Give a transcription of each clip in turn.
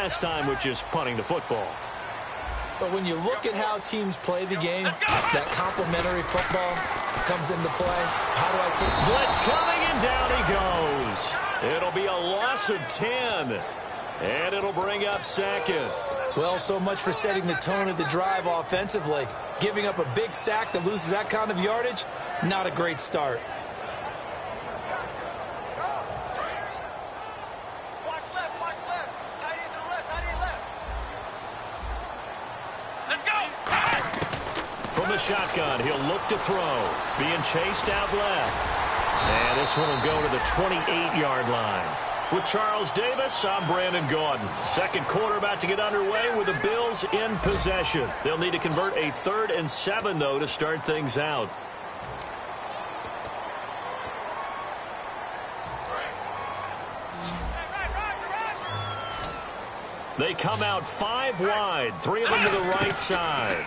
last time with just punting the football. But when you look at how teams play the game, that complementary football comes into play. How do I take... Blitz coming, and down he goes. It'll be a loss of 10. And it'll bring up second. Well, so much for setting the tone of the drive offensively. Giving up a big sack that loses that kind of yardage, not a great start. Watch left, watch left. Tight end to the left, tight end left. Let's go! From the shotgun, he'll look to throw. Being chased out left. And this one will go to the 28-yard line. With Charles Davis, I'm Brandon Gaudin. Second quarter about to get underway with the Bills in possession. They'll need to convert a 3rd and 7, though, to start things out. They come out 5 wide, 3 of them to the right side.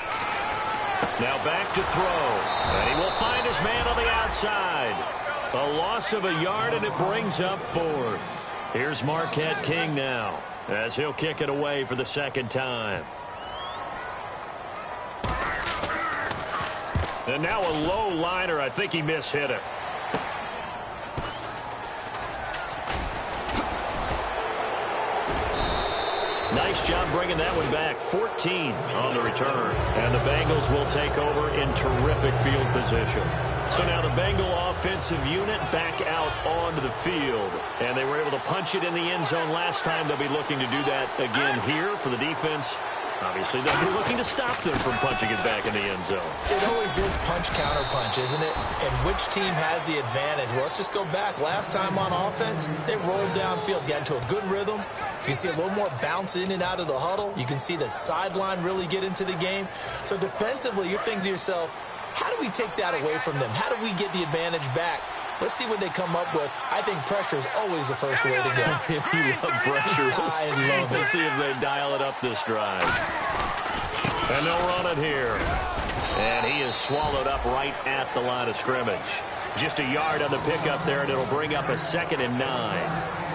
Now back to throw. And he will find his man on the outside. A loss of a yard, and it brings up 4th. Here's Marquette King now, as he'll kick it away for the second time. And now a low liner. I think he mishit it. Nice job bringing that one back. 14 on the return. And the Bengals will take over in terrific field position. So now the Bengal offensive unit back out onto the field. And they were able to punch it in the end zone last time. They'll be looking to do that again here for the defense. Obviously, they'll be looking to stop them from punching it back in the end zone. It always is punch-counter-punch, isn't it? And which team has the advantage? Well, let's just go back. Last time on offense, they rolled downfield, got into a good rhythm. You can see a little more bounce in and out of the huddle. You can see the sideline really get into the game. So defensively, you're thinking to yourself, how do we take that away from them? How do we get the advantage back? Let's see what they come up with. I think pressure is always the first way to go. You love pressure. I love it. Let's see if they dial it up this drive. And they'll run it here. And he is swallowed up right at the line of scrimmage. Just a yard on the pickup there, and it'll bring up a 2nd and 9.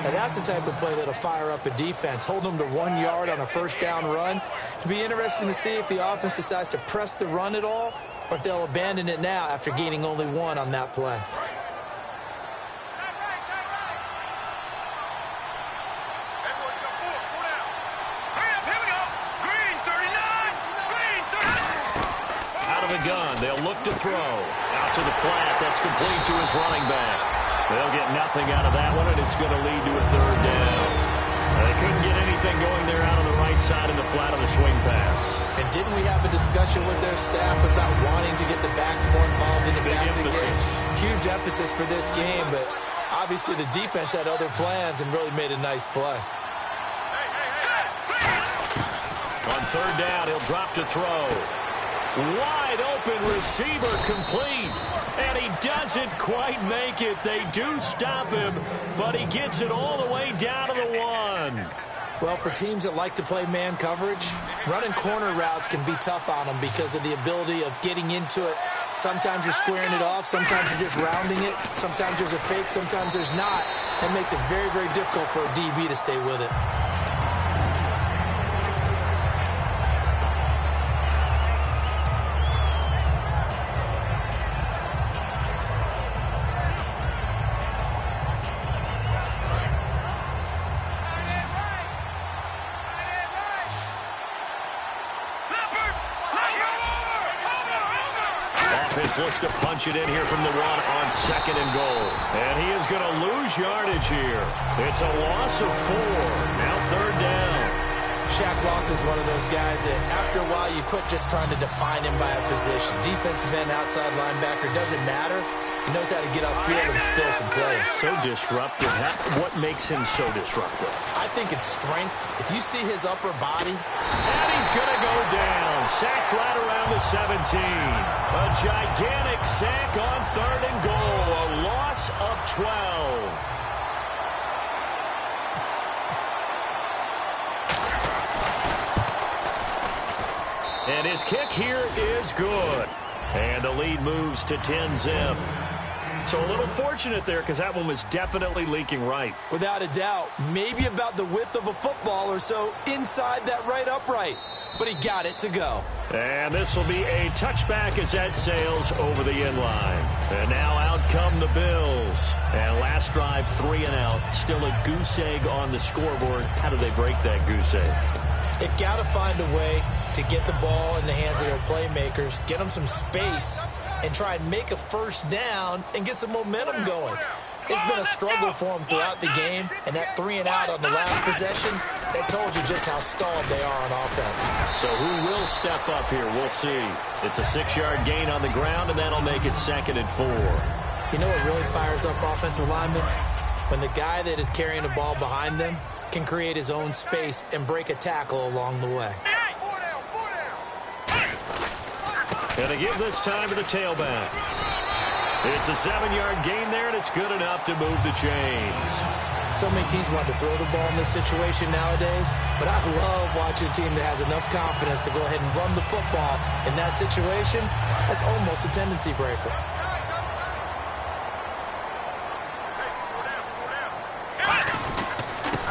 And that's the type of play that'll fire up a defense. Hold them to 1 yard on a first down run. It'll be interesting to see if the offense decides to press the run at all, or if they'll abandon it now after gaining only 1 on that play. Gun. They'll look to throw. Out to the flat. That's complete to his running back. They'll get nothing out of that one, and it's going to lead to a 3rd down. They couldn't get anything going there out on the right side in the flat on the swing pass. And didn't we have a discussion with their staff about wanting to get the backs more involved in the passing game? Huge emphasis for this game, but obviously the defense had other plans and really made a nice play. On 3rd down, he'll drop to throw. Wide open receiver complete, and he doesn't quite make it. They do stop him, but he gets it all the way down to the 1. Well, for teams that like to play man coverage, running corner routes can be tough on them because of the ability of getting into it. Sometimes you're squaring it off, sometimes you're just rounding it, sometimes there's a fake, sometimes there's not. That makes it very, very difficult for a DB to stay with it. Looks to punch it in here from the 1 on 2nd and goal. And he is going to lose yardage here. It's a loss of 4. Now 3rd down. Shaq Moss is one of those guys that after a while you quit just trying to define him by a position. Defensive end, outside linebacker, doesn't matter. He knows how to get upfield and spill some plays. So disruptive. What makes him so disruptive? I think it's strength. If you see his upper body. And he's going to go down. Sacked right around the 17. A gigantic sack on 3rd and goal. A loss of 12. And his kick here is good. And the lead moves to 10-zip. So a little fortunate there because that one was definitely leaking right. Without a doubt, maybe about the width of a football or so inside that right upright. But he got it to go. And this will be a touchback as that sails over the end line. And now out come the Bills. And last drive, 3 and out. Still a goose egg on the scoreboard. How do they break that goose egg? They've got to find a way to get the ball in the hands of their playmakers, get them some space, and try and make a first down and get some momentum going. It's been a struggle for them throughout the game, and that 3 and out on the last possession, that told you just how stalled they are on offense. So who will step up here? We'll see. It's a 6-yard gain on the ground, and that'll make it 2nd and 4. You know what really fires up offensive linemen? When the guy that is carrying the ball behind them can create his own space and break a tackle along the way. And they give this time to the tailback. It's a 7-yard gain there, and it's good enough to move the chains. So many teams want to throw the ball in this situation nowadays, but I love watching a team that has enough confidence to go ahead and run the football in that situation. That's almost a tendency breaker.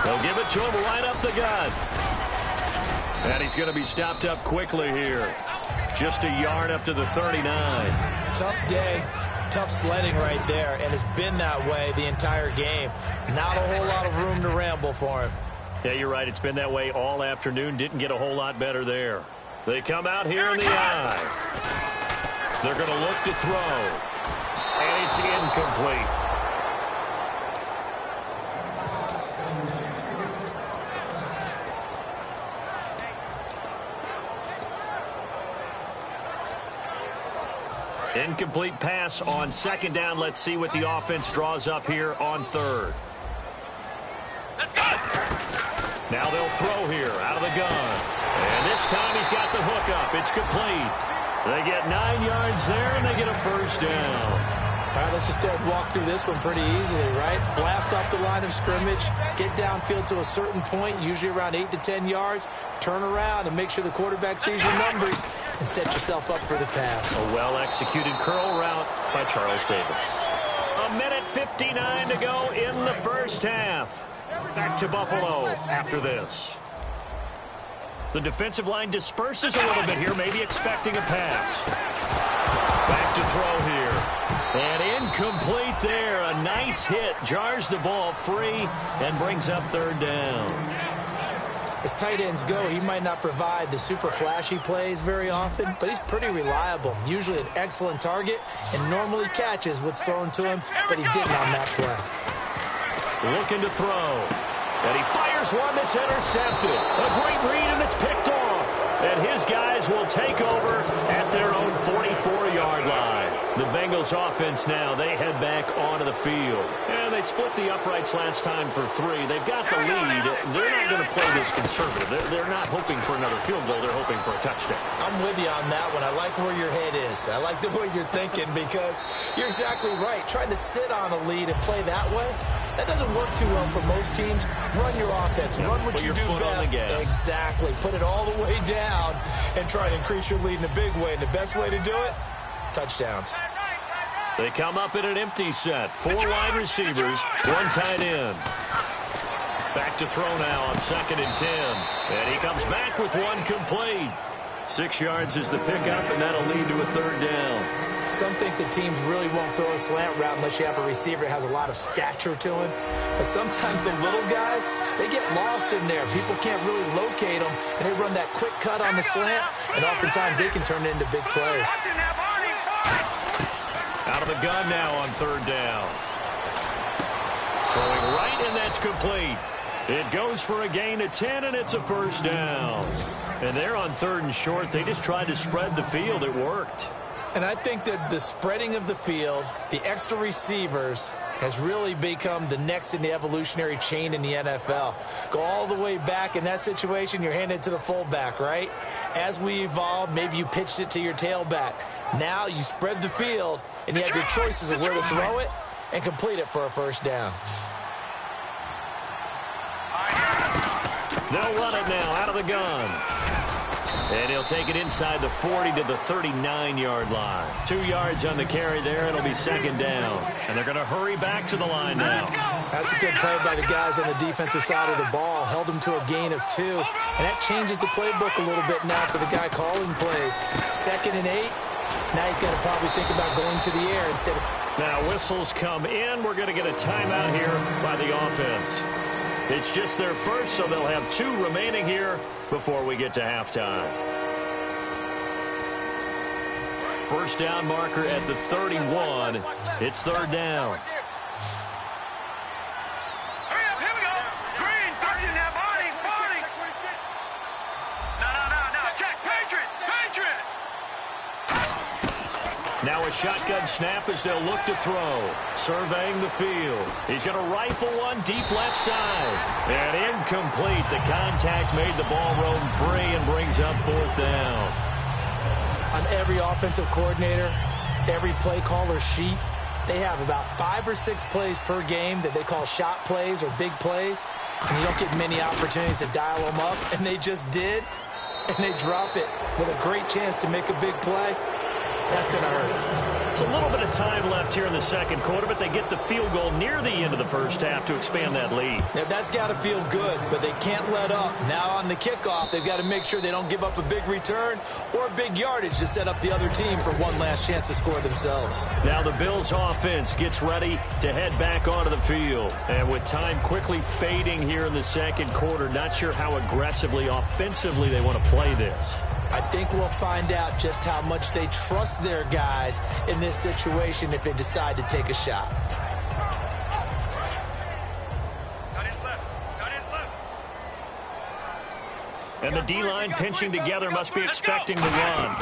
They'll give it to him right up the gut. And he's going to be stopped up quickly here. Just a yard up to the 39. Tough day, tough sledding right there, and it's been that way the entire game. Not a whole lot of room to ramble for him. Yeah, you're right. It's been that way all afternoon. Didn't get a whole lot better there. They come out here in the eye. They're going to look to throw. And it's incomplete. Incomplete pass on 2nd down. Let's see what the offense draws up here on 3rd. Now they'll throw here out of the gun. And this time he's got the hook up. It's complete. They get 9 yards there, and they get a first down. All right, let's just go ahead and walk through this one pretty easily, right? Blast off the line of scrimmage, get downfield to a certain point, usually around 8 to 10 yards, turn around and make sure the quarterback sees your numbers and set yourself up for the pass. A well-executed curl route by Charles Davis. 1:59 to go in the first half. Back to Buffalo after this. The defensive line disperses a little bit here, maybe expecting a pass. Back to throw here. And incomplete there. A nice hit. Jars the ball free and brings up 3rd down. As tight ends go, he might not provide the super flashy plays very often, but he's pretty reliable. Usually an excellent target and normally catches what's thrown to him, but he didn't on that play. Looking to throw. And he fires one that's intercepted. A great read, and it's picked off. And his guys will take over at their own 44-yard line. The Bengals offense now, they head back onto the field. And they split the uprights last time for 3. They've got the lead. They're not going to play this conservative. They're not hoping for another field goal. They're hoping for a touchdown. I'm with you on that one. I like where your head is. I like the way you're thinking because you're exactly right. Trying to sit on a lead and play that way, that doesn't work too well for most teams. Run your offense. Run what you do best. Exactly. Put it all the way down and try to increase your lead in a big way. And the best way to do it, touchdowns. They come up in an empty set. 4 wide receivers, 1 tight end. Back to throw now on 2nd and 10. And he comes back with 1 complete. 6 yards is the pickup, and that'll lead to a 3rd down. Some think the teams really won't throw a slant route unless you have a receiver that has a lot of stature to him. But sometimes the little guys, they get lost in there. People can't really locate them, and they run that quick cut on the slant, and oftentimes they can turn it into big plays. Out of the gun now on 3rd down. Throwing right, and that's complete. It goes for a gain of 10, and it's a first down. And they're on 3rd and short. They just tried to spread the field. It worked. And I think that the spreading of the field, the extra receivers, has really become the next in the evolutionary chain in the NFL. Go all the way back in that situation, you're handed it to the fullback, right? As we evolved, maybe you pitched it to your tailback. Now you spread the field, and you have your choices of where to throw it and complete it for a first down. They'll run it now out of the gun. And he'll take it inside the 40 to the 39-yard line. 2 yards on the carry there. It'll be second down. And they're going to hurry back to the line now. That's a good play by the guys on the defensive side of the ball. Held them to a gain of 2. And that changes the playbook a little bit now for the guy calling plays. 2nd and 8. Now he's got to probably think about going to the air instead of... Now whistles come in. We're going to get a timeout here by the offense. It's just their first, so they'll have 2 remaining here before we get to halftime. First down marker at the 31. It's 3rd down. Now a shotgun snap as they'll look to throw. Surveying the field. He's going to rifle one deep left side. And incomplete. The contact made the ball roam free and brings up 4th down. On every offensive coordinator, every play caller sheet, they have about 5 or 6 plays per game that they call shot plays or big plays. And you don't get many opportunities to dial them up. And they just did. And they drop it with a great chance to make a big play. That's going to hurt. It's a little bit of time left here in the second quarter, but they get the field goal near the end of the first half to expand that lead. Now, that's got to feel good, but they can't let up. Now on the kickoff, they've got to make sure they don't give up a big return or a big yardage to set up the other team for one last chance to score themselves. Now the Bills offense gets ready to head back onto the field. And with time quickly fading here in the second quarter, not sure how aggressively, offensively they want to play this. I think we'll find out just how much they trust their guys in this situation if they decide to take a shot. And the D-line pinching together must be expecting the run.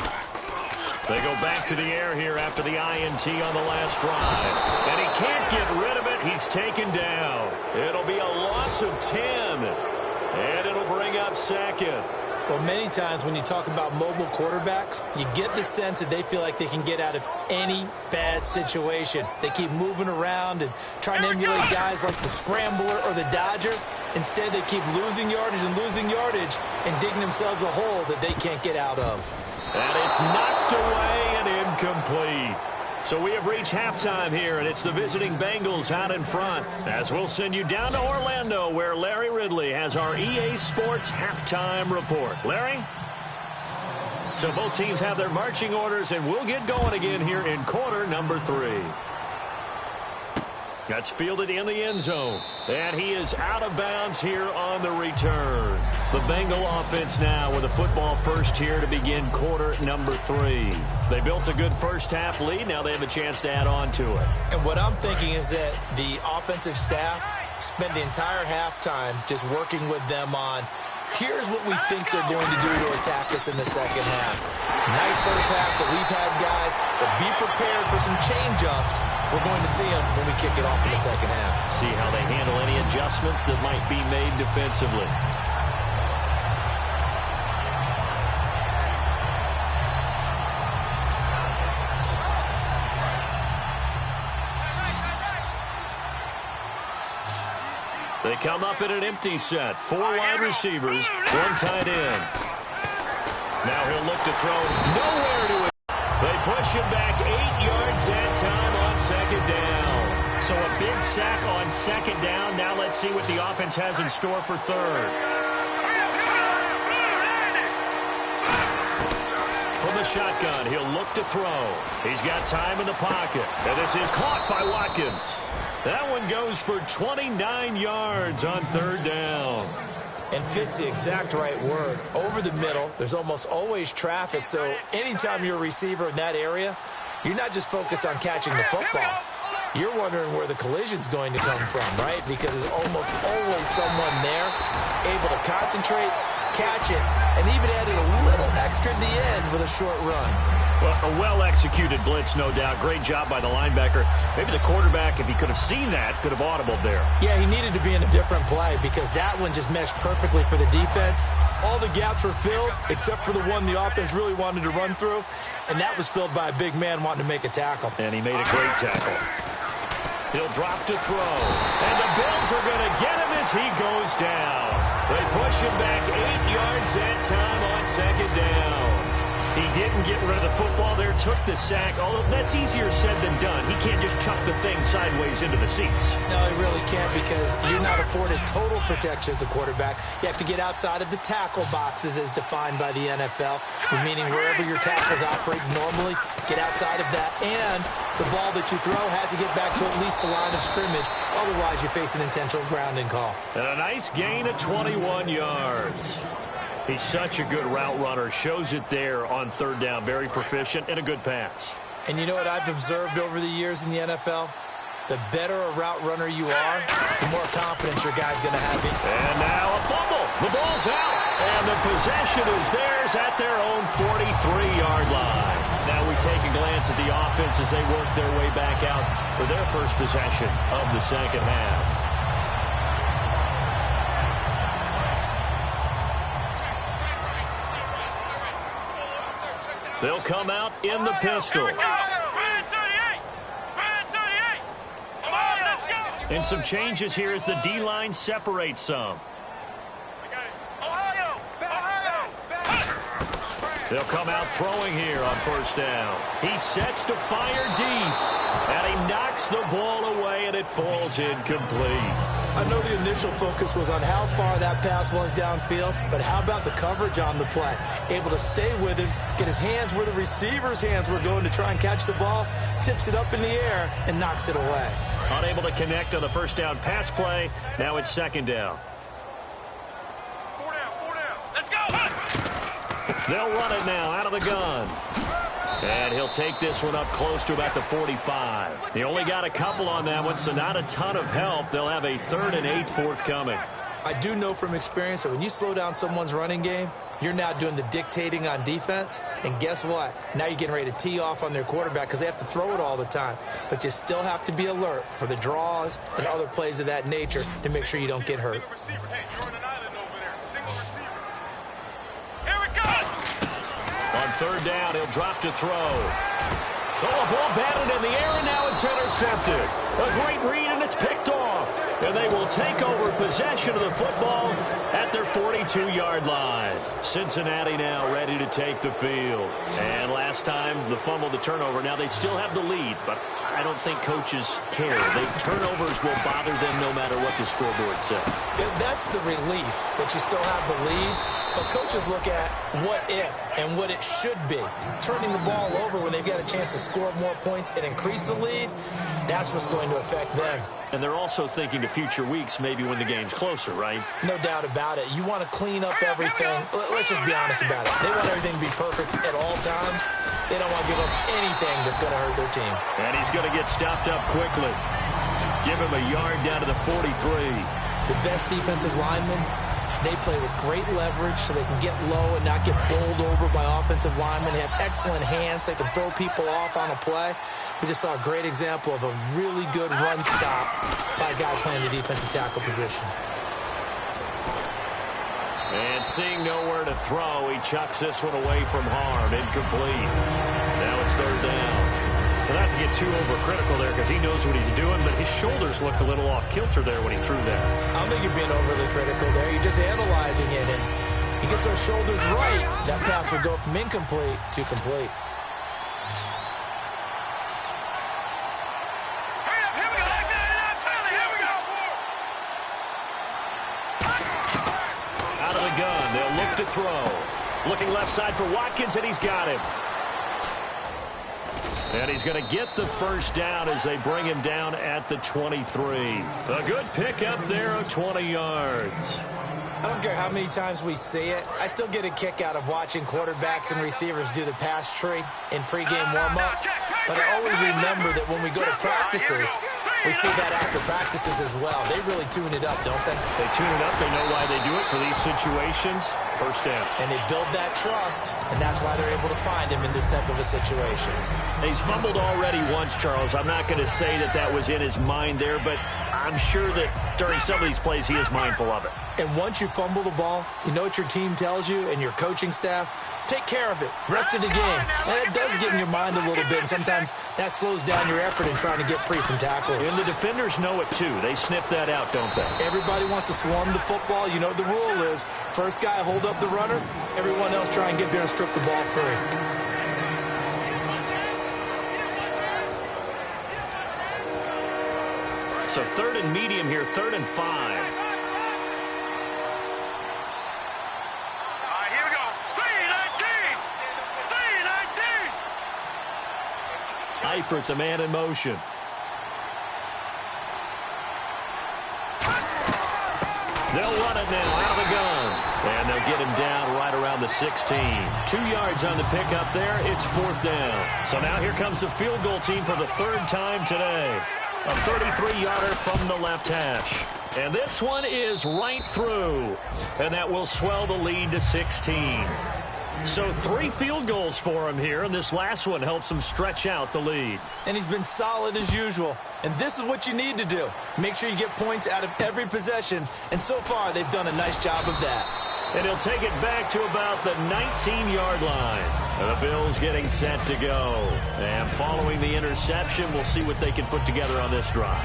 They go back to the air here after the INT on the last drive. And he can't get rid of it. He's taken down. It'll be a loss of 10. And it'll bring up 2nd. Well, many times when you talk about mobile quarterbacks, you get the sense that they feel like they can get out of any bad situation. They keep moving around and trying to emulate guys like the Scrambler or the Dodger. Instead, they keep losing yardage and digging themselves a hole that they can't get out of. And it's knocked away and incomplete. So we have reached halftime here, and it's the visiting Bengals out in front. As we'll send you down to Orlando, where Larry Ridley has our EA Sports halftime report. Larry? So both teams have their marching orders, and we'll get going again here in quarter number 3. That's fielded in the end zone. And he is out of bounds here on the return. The Bengal offense now with a football first here to begin quarter number 3. They built a good first half lead. Now they have a chance to add on to it. And what I'm thinking is that the offensive staff spent the entire halftime just working with them on, here's what we think they're going to do to attack us in the second half. Nice first half that we've had, guys, but be prepared for some change-ups. We're going to see them when we kick it off in the second half. See how they handle any adjustments that might be made defensively. They come up in an empty set. 4 wide receivers, 1 tight end. Now he'll look to throw. Nowhere to it. They push him back 8 yards that time on second down. So a big sack on second down. Now let's see what the offense has in store for third. From the shotgun, he'll look to throw. He's got time in the pocket. And this is caught by Watkins. That one goes for 29 yards on third down. And fits the exact right word. Over the middle, there's almost always traffic, so anytime you're a receiver in that area, you're not just focused on catching the football. You're wondering where the collision's going to come from, right? Because there's almost always someone there able to concentrate, catch it, and even added a little extra at the end with a short run. Well, a well-executed blitz, no doubt. Great job by the linebacker. Maybe the quarterback, if he could have seen that, could have audibled there. Yeah, he needed to be in a different play because that one just meshed perfectly for the defense. All the gaps were filled except for the one the offense really wanted to run through, and that was filled by a big man wanting to make a tackle. And he made a great tackle. He'll drop to throw. And the Bills are going to get him as he goes down. They push him back 8 yards that time on second down. get rid of the football there, took the sack, although that's easier said than done. He can't just chuck the thing sideways into the seats. No, he really can't, because you're not afforded total protection as a quarterback. You have to get outside of the tackle boxes as defined by the NFL, meaning wherever your tackles operate normally, get outside of that, and the ball that you throw has to get back to at least the line of scrimmage. Otherwise, you face an intentional grounding call. And a nice gain of 21 yards. He's such a good route runner. Shows it there on third down. Very proficient and a good pass. And you know what I've observed over the years in the NFL? The better a route runner you are, the more confidence your guy's going to have in. And now a fumble. The ball's out. And the possession is theirs at their own 43-yard line. Now we take a glance at the offense as they work their way back out for their first possession of the second half. They'll come out in the pistol. And some changes here as the D-line separates some. They'll come out throwing here on first down. He sets to fire deep. And he knocks the ball away, and it falls incomplete. I know the initial focus was on how far that pass was downfield, but how about the coverage on the play? Able to stay with him, get his hands where the receiver's hands were going to try and catch the ball, tips it up in the air, and knocks it away. Unable to connect on the first down pass play. Now it's second down. 4 down. Let's go. They'll run it now out of the gun. And he'll take this one up close to about the 45. He only got a couple on that one, so not a ton of help. They'll have a 3rd and 8 forthcoming. I do know from experience that when you slow down someone's running game, you're now doing the dictating on defense. And guess what? Now you're getting ready to tee off on their quarterback because they have to throw it all the time. But you still have to be alert for the draws and other plays of that nature to make sure you don't get hurt. On third down, he'll drop to throw. Oh, a ball batted in the air, and now it's intercepted. A great read, and it's picked off. And they will take over possession of the football at their 42-yard line. Cincinnati now ready to take the field. And last time, the fumble, the turnover. Now they still have the lead, but I don't think coaches care. Turnovers will bother them no matter what the scoreboard says. Yeah, that's the relief that you still have the lead. But coaches look at what if and what it should be. Turning the ball over when they've got a chance to score more points and increase the lead, that's what's going to affect them. And they're also thinking to future weeks, maybe when the game's closer, right? No doubt about it. You want to clean up everything. Let's just be honest about it. They want everything to be perfect at all times. They don't want to give up anything that's going to hurt their team. And he's going to get stopped up quickly. Give him a yard down to the 43. The best defensive linemen, they play with great leverage so they can get low and not get bowled over by offensive linemen. They have excellent hands. They can throw people off on a play. We just saw a great example of a really good run stop by a guy playing the defensive tackle position. And seeing nowhere to throw, he chucks this one away from harm. Incomplete. Now it's third down. Well, not to get too overcritical there because he knows what he's doing, but his shoulders looked a little off kilter there when he threw there. I don't think you're being overly critical there. You're just analyzing it, and he gets those shoulders right. That pass would go from incomplete to complete. Out of the gun, they'll look to throw. Looking left side for Watkins, and he's got him. And he's going to get the first down as they bring him down at the 23. A good pickup there of 20 yards. I don't care how many times we see it. I still get a kick out of watching quarterbacks and receivers do the pass tree in pregame warm-up. But I always remember that when we go to practices, we see that after practices as well. They really tune it up, don't they? They tune it up. They know why they do it for these situations. First down. And they build that trust, and that's why they're able to find him in this type of a situation. He's fumbled already once, Charles. I'm not going to say that that was in his mind there, but I'm sure that during some of these plays he is mindful of it. And once you fumble the ball, you know what your team tells you and your coaching staff? Take care of it. Rest of the game. And it does get in your mind a little bit, and sometimes that slows down your effort in trying to get free from tackles. And the defenders know it, too. They sniff that out, don't they? Everybody wants to swarm the football. You know what the rule is. First guy hold up the runner. Everyone else try and get there and strip the ball free. So 3rd and medium here, 3rd and 5. All right, here we go. 3-19. 3-19. Eifert, the man in motion. They'll run it now out of the gun. And they'll get him down right around the 16. 2 yards on the pickup there. It's 4th down. So now here comes the field goal team for the 3rd time today. A 33-yarder from the left hash. And this one is right through. And that will swell the lead to 16. So 3 field goals for him here, and this last one helps him stretch out the lead. And he's been solid as usual. And this is what you need to do. Make sure you get points out of every possession. And so far, they've done a nice job of that. And he'll take it back to about the 19-yard line. And the Bills getting set to go. And following the interception, we'll see what they can put together on this drive.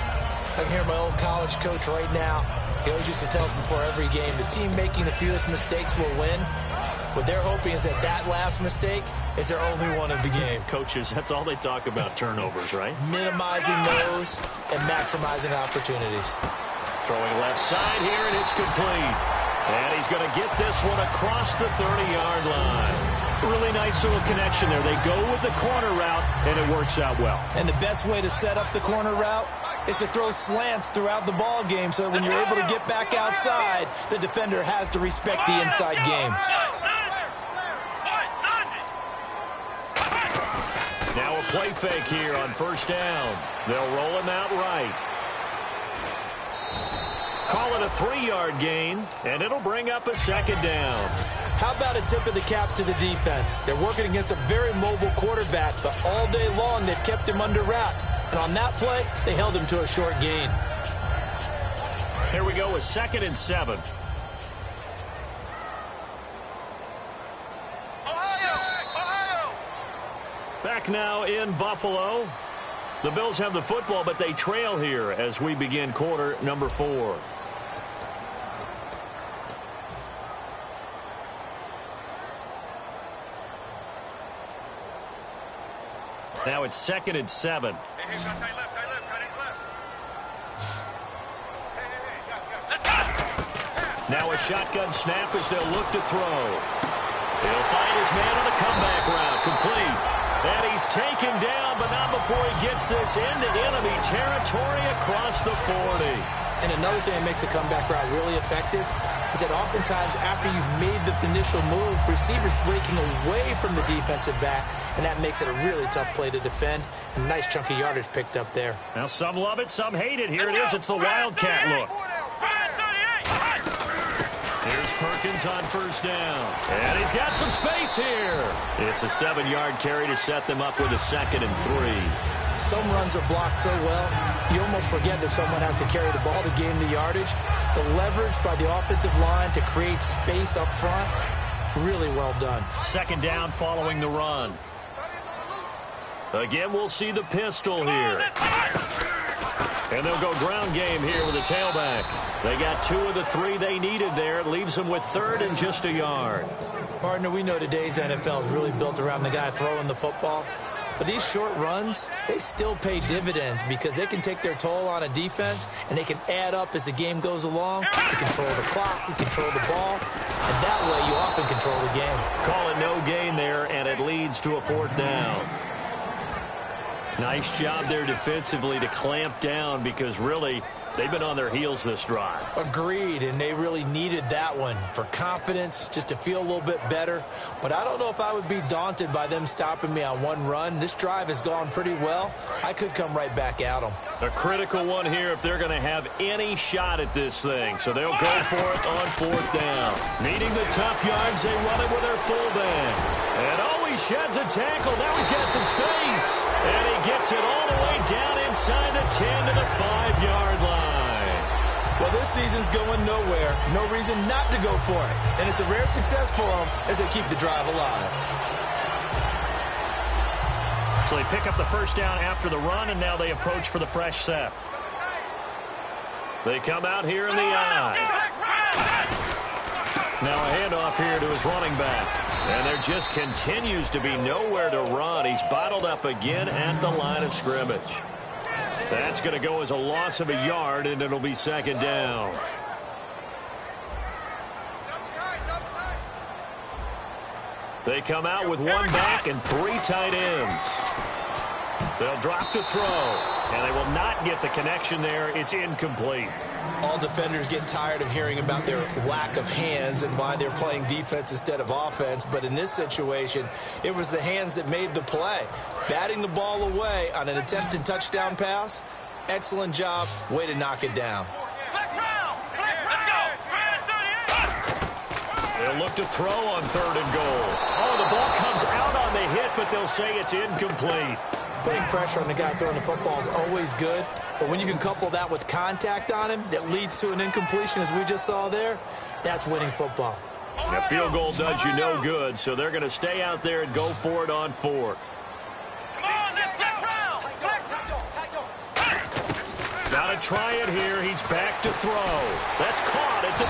I can hear my old college coach right now. He always used to tell us before every game, the team making the fewest mistakes will win. What they're hoping is that that last mistake is their only one of the game. Coaches, that's all they talk about, turnovers, right? Minimizing those and maximizing opportunities. Throwing left side here, and it's complete. And he's going to get this one across the 30-yard line. Really nice little connection there. They go with the corner route, and it works out well. And the best way to set up the corner route is to throw slants throughout the ball game so that when you're able to get back outside, the defender has to respect the inside game. Now a play fake here on 1st down. They'll roll him out right. Call it a 3-yard gain, and it'll bring up a 2nd down. How about a tip of the cap to the defense? They're working against a very mobile quarterback, but all day long they've kept him under wraps. And on that play, they held him to a short gain. Here we go with 2nd and 7. Back now in Buffalo. The Bills have the football, but they trail here as we begin quarter number 4. Now it's 2nd and 7. Now a shotgun snap as they'll look to throw. He'll find his man on the comeback route. Complete. And he's taken down, but not before he gets this into enemy territory across the 40. And another thing that makes the comeback route really effective is that oftentimes after you've made the initial move, receivers breaking away from the defensive back, and that makes it a really tough play to defend. And nice chunky yardage picked up there. Now some love it, some hate it. Here it is. It's the Wildcat look. Here's Perkins on 1st down. And he's got some space here. It's a 7-yard carry to set them up with a 2nd and 3. Some runs are blocked so well, you almost forget that someone has to carry the ball to gain the yardage. The leverage by the offensive line to create space up front, really well done. 2nd down following the run. Again, we'll see the pistol here. And they'll go ground game here with a tailback. They got 2 of the 3 they needed there. It leaves them with 3rd and just a yard. Partner, we know today's NFL is really built around the guy throwing the football. But these short runs, they still pay dividends because they can take their toll on a defense and they can add up as the game goes along. You control the clock, you control the ball, and that way you often control the game. Call it no gain there, and it leads to a 4th down. Nice job there defensively to clamp down because really they've been on their heels this drive. Agreed, and they really needed that one for confidence, just to feel a little bit better. But I don't know if I would be daunted by them stopping me on one run. This drive has gone pretty well. I could come right back at them. A critical one here if they're going to have any shot at this thing. So they'll go for it on 4th down. Needing the tough yards, they run it with their fullback. And he sheds a tackle. Now he's got some space. And he gets it all the way down inside the 10 to the 5-yard line. Well, this season's going nowhere. No reason not to go for it. And it's a rare success for them as they keep the drive alive. So they pick up the 1st down after the run, and now they approach for the fresh set. They come out here in the eye. Now a handoff here to his running back. And there just continues to be nowhere to run. He's bottled up again at the line of scrimmage. That's going to go as a loss of a yard, and it'll be second down. They come out with one back and three tight ends. They'll drop to throw, and they will not get the connection there. It's incomplete. All defenders get tired of hearing about their lack of hands and why they're playing defense instead of offense. But in this situation, it was the hands that made the play. Batting the ball away on an attempted touchdown pass. Excellent job. Way to knock it down. They'll look to throw on 3rd and goal. Oh, the ball comes out on the hit, but they'll say it's incomplete. Putting pressure on the guy throwing the football is always good, but when you can couple that with contact on him that leads to an incompletion, as we just saw there, that's winning football. And a field goal does you no good, so they're going to stay out there and go for it on 4th. Got to try it here. He's back to throw. That's caught at the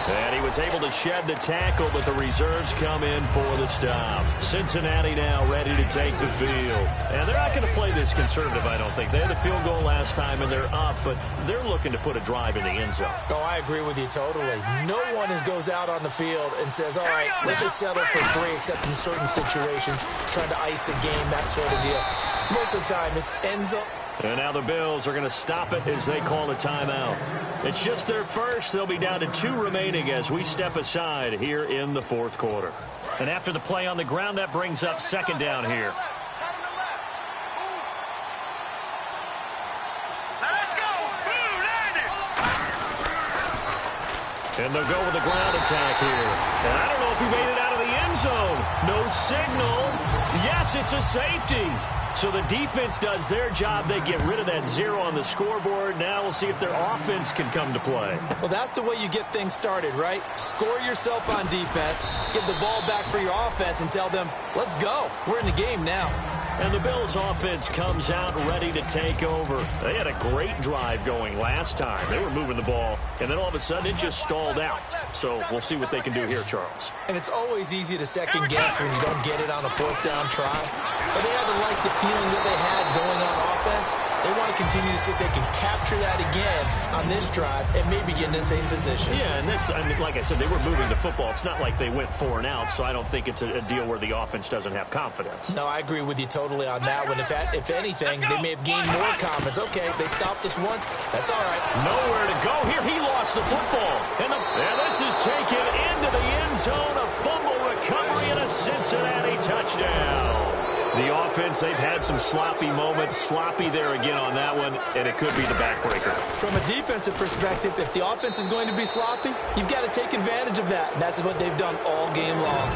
2. And he was able to shed the tackle, but the reserves come in for the stop. Cincinnati now ready to take the field. And they're not going to play this conservative, I don't think. They had the field goal last time, and they're up, but they're looking to put a drive in the end zone. Oh, I agree with you totally. No one goes out on the field and says, all right, let's just settle for 3, except in certain situations, trying to ice a game, that sort of deal. Most of the time, it's end zone. And now the Bills are going to stop it as they call a timeout. It's just their first. They'll be down to 2 remaining as we step aside here in the 4th quarter. And after the play on the ground, that brings up second down here. And they'll go with the ground attack here. And I don't know if he made it out of the end zone. No signal. Yes, it's a safety. So the defense does their job. They get rid of that 0 on the scoreboard. Now we'll see if their offense can come to play. Well, that's the way you get things started, right? Score yourself on defense, give the ball back for your offense, and tell them, let's go. We're in the game now. And the Bills offense comes out ready to take over. They had a great drive going last time. They were moving the ball, and then all of a sudden it just stalled out. So we'll see what they can do here, Charles. And it's always easy to second guess when you don't get it on a 4th down try. But they had to like the feeling that they had going on offense. They want to continue to see if they can capture that again on this drive and maybe get in the same position. Yeah, and that's, I mean, like I said, they were moving the football. It's not like they went 4 and out, so I don't think it's a deal where the offense doesn't have confidence. No, I agree with you totally on that one. If anything, they may have gained more confidence. Okay, they stopped us once. That's all right. Nowhere to go here. He lost the football. And this is taken into the end zone. A fumble recovery and a Cincinnati touchdown. The offense, they've had some sloppy moments. Sloppy there again on that one, and it could be the backbreaker. From a defensive perspective, if the offense is going to be sloppy, you've got to take advantage of that. And that's what they've done all game long.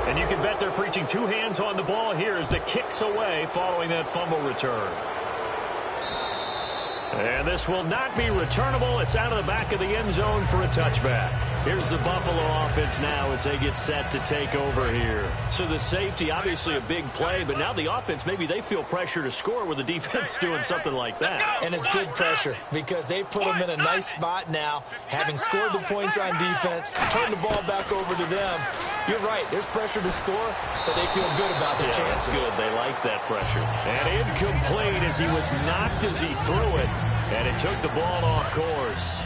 And you can bet they're preaching 2 hands on the ball here as the kicks away following that fumble return. And this will not be returnable. It's out of the back of the end zone for a touchback. Here's the Buffalo offense now as they get set to take over here. So the safety, obviously a big play, but now the offense, maybe they feel pressure to score with the defense doing something like that. And it's good pressure because they put them in a nice spot now, having scored the points on defense, turn the ball back over to them. You're right, there's pressure to score, but they feel good about their chances. That's good. They like that pressure. And incomplete as he was knocked as he threw it, and it took the ball off course.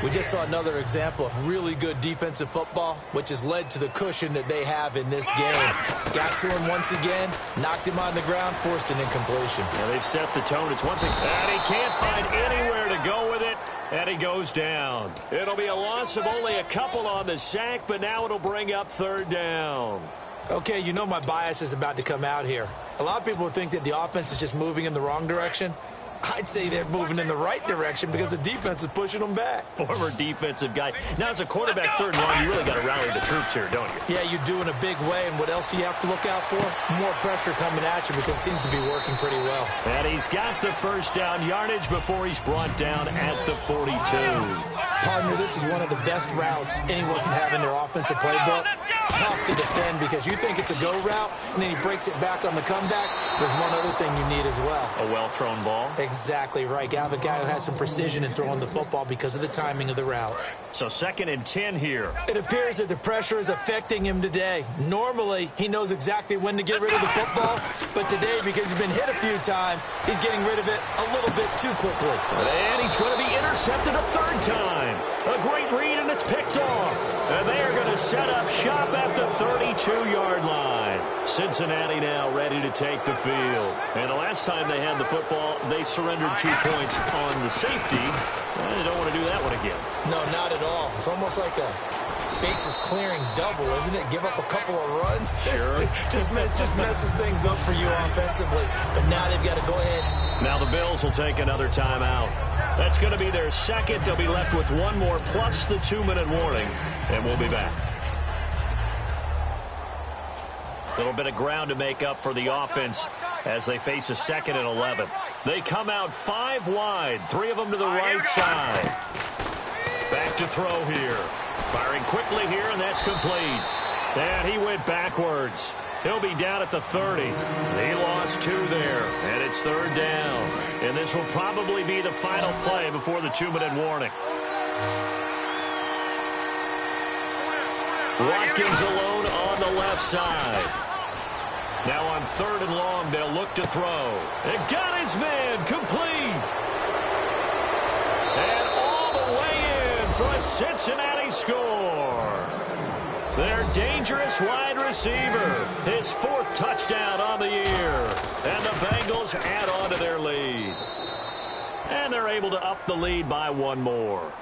We just saw another example of really good defensive football, which has led to the cushion that they have in this game. Got to him once again, knocked him on the ground, forced an incompletion. Well, they've set the tone. It's one thing. And he can't find anywhere to go with it, and he goes down. It'll be a loss of only a couple on the sack, but now it'll bring up 3rd down. Okay, you know my bias is about to come out here. A lot of people would think that the offense is just moving in the wrong direction. I'd say they're moving in the right direction because the defense is pushing them back. Former defensive guy. Now, as a quarterback 3rd and long, you really got to rally the troops here, don't you? Yeah, you do in a big way. And what else do you have to look out for? More pressure coming at you because it seems to be working pretty well. And he's got the 1st down yardage before he's brought down at the 42. Partner, this is one of the best routes anyone can have in their offensive playbook. Tough to defend because you think it's a go route, and then he breaks it back on the comeback. There's one other thing you need as well. A well-thrown ball? exactly right. Got a guy who has some precision in throwing the football because of the timing of the route. So 2nd and 10 here. It appears that the pressure is affecting him today. Normally, he knows exactly when to get rid of the football, but today, because he's been hit a few times, he's getting rid of it a little bit too quickly. And he's going to be intercepted a 3rd time. A great read, and it's picked off. And they are going to set up shop at the 32-yard line. Cincinnati now ready to take the field. And the last time they had the football, they surrendered 2 points on the safety. They don't want to do that one again. No, not at all. It's almost like a bases clearing double, isn't it? Give up a couple of runs. Sure. just messes things up for you offensively. But now they've got to go ahead. Now the Bills will take another timeout. That's going to be their 2nd. They'll be left with 1 more plus the 2-minute warning. And we'll be back. A little bit of ground to make up for the offense as they face a 2nd and 11. They come out 5 wide, 3 of them to the right side. Back to throw here. Firing quickly here, and that's complete. And he went backwards. He'll be down at the 30. He lost 2 there, and it's 3rd down. And this will probably be the final play before the 2-minute warning. Watkins alone on the left side. Now on 3rd and long, they'll look to throw. And got his man complete. And all the way in for a Cincinnati score. Their dangerous wide receiver. His 4th touchdown on the year. And the Bengals add on to their lead. And they're able to up the lead by 1 more.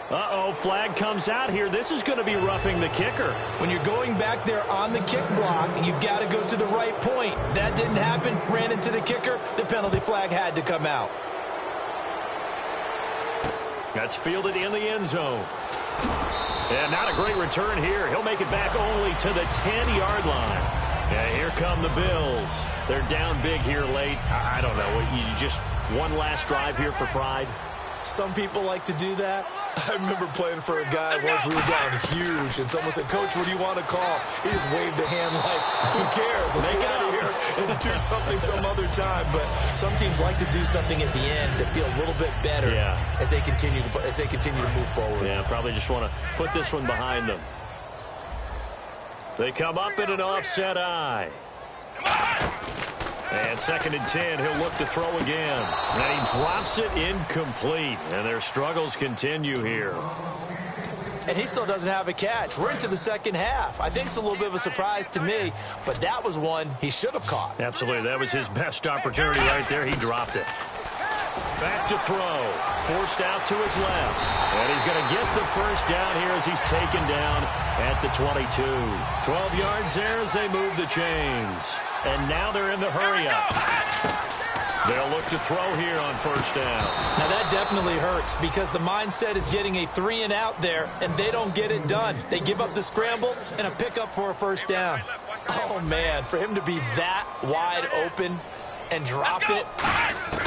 Uh-oh, flag comes out here. This is going to be roughing the kicker. When you're going back there on the kick block, you've got to go to the right point. That didn't happen. Ran into the kicker. The penalty flag had to come out. That's fielded in the end zone. And not a great return here. He'll make it back only to the 10-yard line. Yeah, here come the Bills. They're down big here late. I don't know. You just one last drive here for pride? Some people like to do that. I remember playing for a guy once. We were down huge, and someone said, "Coach, what do you want to call?" He just waved a hand like, "Who cares? Let's get out of here and do something some other time." But some teams like to do something at the end to feel a little bit better as they continue to move forward. Yeah, probably just want to put this one behind them. They come up in an offset eye. And 2nd and 10, he'll look to throw again. And he drops it incomplete. And their struggles continue here. And he still doesn't have a catch. We're into the 2nd half. I think it's a little bit of a surprise to me, but that was one he should have caught. Absolutely. That was his best opportunity right there. He dropped it. Back to throw. Forced out to his left. And he's going to get the 1st down here as he's taken down at the 22. 12 yards there as they move the chains. And now they're in the hurry-up. They'll look to throw here on 1st down. Now that definitely hurts because the mindset is getting a 3-and-out there, and they don't get it done. They give up the scramble and a pickup for a 1st down. Oh, man, for him to be that wide open and drop it.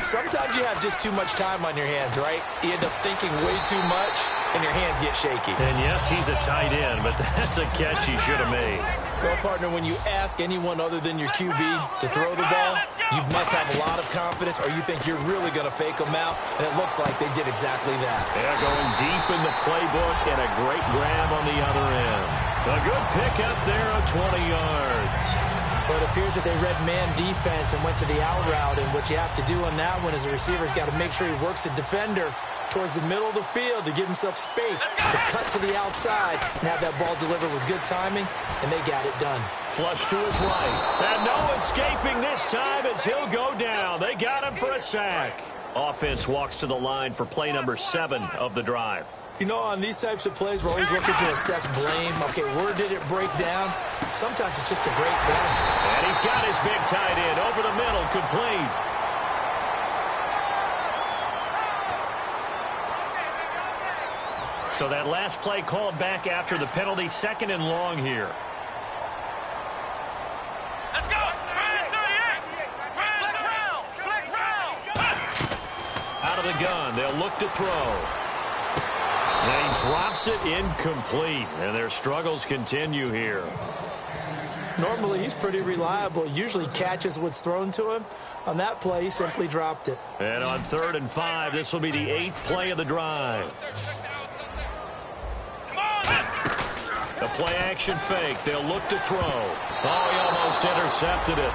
Sometimes you have just too much time on your hands, right? You end up thinking way too much, and your hands get shaky. And yes, he's a tight end, but that's a catch he should have made. Well, partner, when you ask anyone other than your QB to throw the ball, you must have a lot of confidence, or you think you're really going to fake them out, and it looks like they did exactly that. Yeah, going deep in the playbook, and a great grab on the other end. A good pickup there of 20 yards. But it appears that they read man defense and went to the out route, and what you have to do on that one is the receiver's got to make sure he works the defender towards the middle of the field to give himself space to cut to the outside and have that ball delivered with good timing, and they got it done. Flush to his right. And no escaping this time as he'll go down. They got him for a sack. Offense walks to the line for play number 7 of the drive. You know, on these types of plays, we're always looking to assess blame. Okay, where did it break down? Sometimes it's just a great play. And he's got his big tight end over the middle, complete. So that last play called back after the penalty, 2nd and long here. Let's go. 38. Flex round. Out of the gun, they'll look to throw. And he drops it incomplete, and their struggles continue here. Normally, he's pretty reliable. Usually catches what's thrown to him. On that play, he simply dropped it. And on 3rd and 5, this will be the 8th play of the drive. A play-action fake. They'll look to throw. Oh, he almost intercepted it.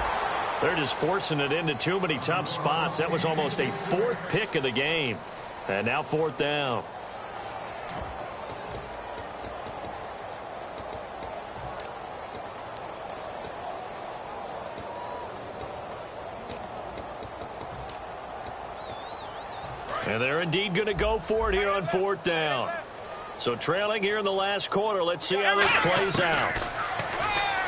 They're just forcing it into too many tough spots. That was almost a 4th pick of the game. And now 4th down. And they're indeed going to go for it here on 4th down. So trailing here in the last quarter. Let's see how this plays out.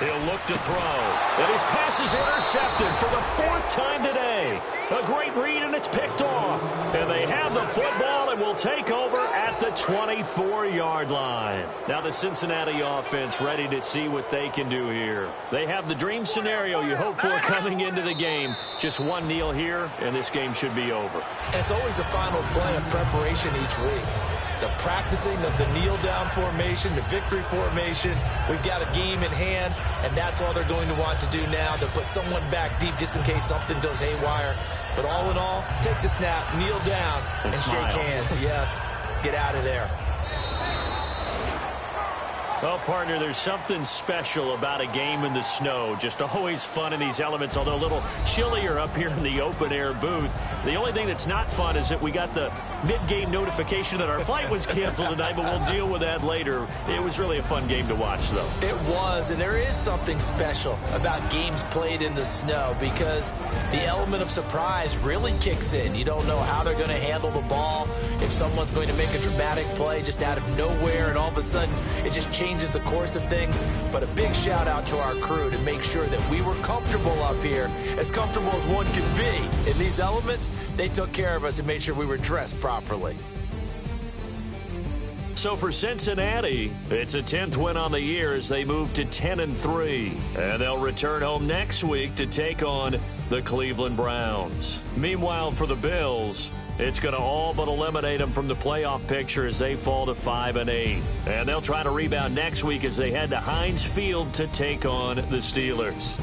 He'll look to throw. And his pass is intercepted for the 4th time today. A great read, and it's picked off. And they have the football and will take over at the 24-yard line. Now the Cincinnati offense ready to see what they can do here. They have the dream scenario you hope for coming into the game. Just one kneel here, and this game should be over. It's always the final play of preparation each week. The practicing of the kneel-down formation, the victory formation. We've got a game in hand, and that's all they're going to want to do now. They'll put someone back deep just in case something goes haywire. But all in all, take the snap, kneel down, and shake hands. Yes, get out of there. Well, partner, there's something special about a game in the snow. Just always fun in these elements, although a little chillier up here in the open-air booth. The only thing that's not fun is that we got the mid-game notification that our flight was canceled tonight, but we'll deal with that later. It was really a fun game to watch, though. It was, and there is something special about games played in the snow because the element of surprise really kicks in. You don't know how they're going to handle the ball, if someone's going to make a dramatic play just out of nowhere, and all of a sudden it just changes the course of things. But a big shout out to our crew to make sure that we were comfortable up here, as comfortable as one could be. In these elements, they took care of us and made sure we were dressed properly. So for Cincinnati, it's a 10th win on the year as they move to 10-3. And they'll return home next week to take on the Cleveland Browns. Meanwhile, for the Bills, it's going to all but eliminate them from the playoff picture as they fall to 5-8. And they'll try to rebound next week as they head to Heinz Field to take on the Steelers.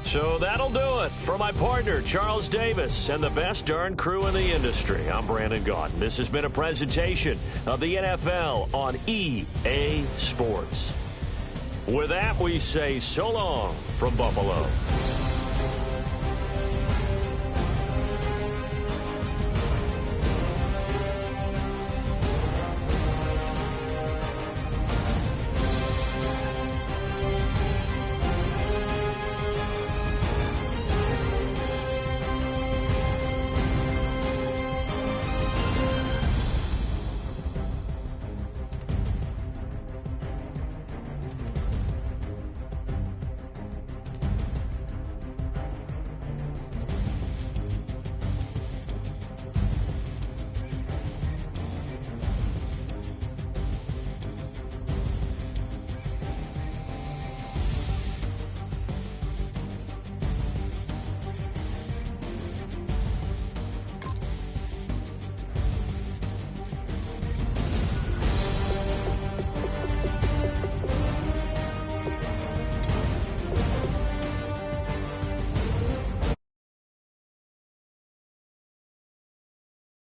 So that'll do it. For my partner, Charles Davis, and the best darn crew in the industry, I'm Brandon Gaudin. This has been a presentation of the NFL on EA Sports. With that, we say so long from Buffalo.